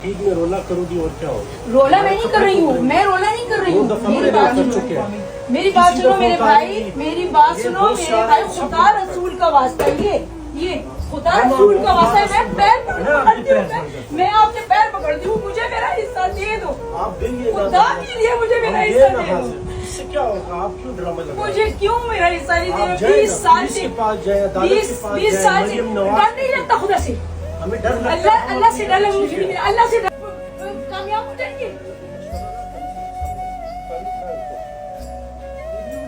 ईद में रोला करोगी और क्या होगा? रोला मैं नहीं कर रही हूँ, मैं रोला नहीं कर रही हूँ। मेरी बात सुनो, मेरी बात सुनो मेरे भाई, मेरी बात सुनो मेरे भाई। खुदा रसूल का वास्ता ये खुदा रसूल का वास्ता है। मैं पैर पकड़ती हूँ, मैं आपके पैर पकड़ती हूँ, मुझे मेरा हिस्सा दे दो। आप देंगे खुदा के लिए मुझे मेरा हिस्सा दे दो। इससे क्या होगा? आप क्यों ड्रामा लगा? मुझे क्यों मेरा हिस्सा नहीं दे रहे? 20 साल से 20 साल से डर नहीं लगता खुदा से। हमें डर लगता है। अल्लाह से डर लगा मुझे, अल्लाह से कामयाब हो जाएंगे।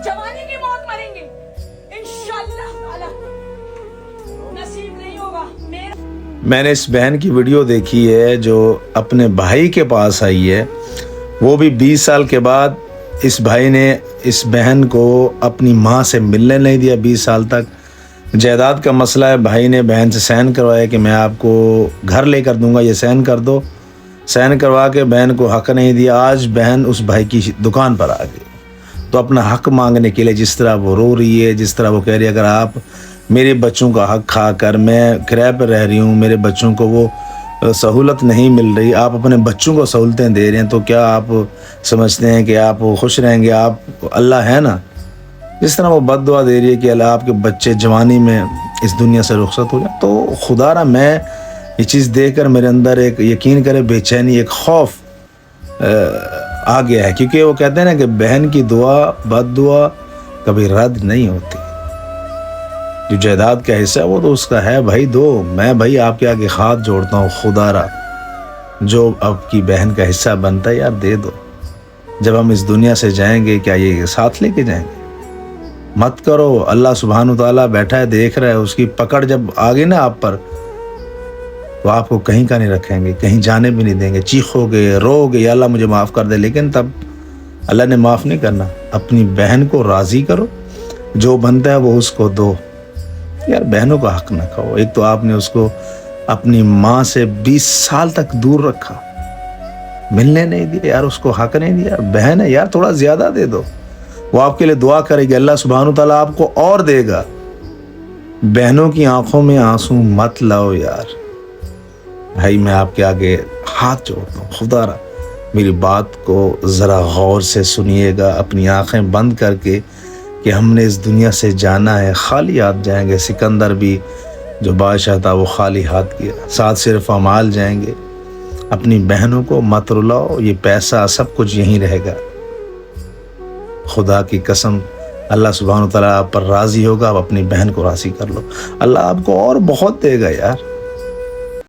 जवानी की मौत मरेंगे इंशाअल्लाह ताला, नसीब नहीं होगा मेरा। मैंने इस बहन की वीडियो देखी है जो अपने भाई के पास आई है, वो भी 20 साल के बाद। इस भाई ने इस बहन को अपनी माँ से मिलने नहीं दिया 20 साल तक। जायदाद का मसला है, भाई ने बहन से साइन करवाया कि मैं आपको घर लेकर दूंगा, ये साइन कर दो। साइन करवा के बहन को हक नहीं दिया। आज बहन उस भाई की दुकान पर आ गई, तो अपना हक मांगने के लिए जिस तरह वो रो रही है, जिस तरह वो कह रही है, अगर आप मेरे बच्चों का हक खा कर, मैं किराए पर रह रही हूँ, मेरे बच्चों को वो सहूलत नहीं मिल रही, आप अपने बच्चों को सहूलतें दे रहे हैं, तो क्या आप समझते हैं कि आप खुश रहेंगे? आप अल्लाह है ना। जिस तरह वो बद्दुआ दे रही है कि अल्लाह आपके बच्चे जवानी में इस दुनिया से रुखसत हो जाए, तो खुदारा मैं ये चीज़ देखकर मेरे अंदर एक यकीन करे बेचैनी, एक खौफ आ गया है। क्योंकि वो कहते हैं ना कि बहन की दुआ बद्दुआ कभी रद्द नहीं होती। जो जायदाद का हिस्सा है वो तो उसका है भाई, दो। मैं भाई आपके आगे हाथ जोड़ता हूँ, खुदारा जो आपकी बहन का हिस्सा बनता है यार दे दो। जब हम इस दुनिया से जाएंगे क्या ये साथ लेके जाएंगे? मत करो। अल्लाह सुब्हानु ताला बैठा है, देख रहा है। उसकी पकड़ जब आ गई ना आप पर, तो आपको कहीं का नहीं रखेंगे, कहीं जाने भी नहीं देंगे। चीखोगे, रोगे, या अल्लाह मुझे माफ़ कर दे, लेकिन तब अल्लाह ने माफ़ नहीं करना। अपनी बहन को राज़ी करो, जो बनता है वो उसको दो। यार बहनों का हक ना खाओ। एक तो आपने उसको अपनी माँ से 20 साल तक दूर रखा, मिलने नहीं दिया यार, उसको हक नहीं दिया। बहन है यार, थोड़ा ज़्यादा दे दो। वो आपके लिए दुआ करेगी, अल्लाह सुब्हानु ताला आपको और देगा। बहनों की आंखों में आंसू मत लाओ यार। भाई मैं आपके आगे हाथ जोड़ता हूँ, खुदारा मेरी बात को ज़रा गौर से सुनिएगा, अपनी आंखें बंद करके, कि हमने इस दुनिया से जाना है, खाली हाथ जाएंगे। सिकंदर भी जो बादशाह था वो खाली हाथ गया, साथ सिर्फ अमाल जाएंगे। अपनी बहनों को मत रुलाओ, ये पैसा सब कुछ यहीं रहेगा। खुदा की कसम, अल्लाह सुब्हानु ताला आप पर राज़ी होगा, आप अपनी बहन को राज़ी कर लो, अल्लाह आपको और बहुत देगा यार।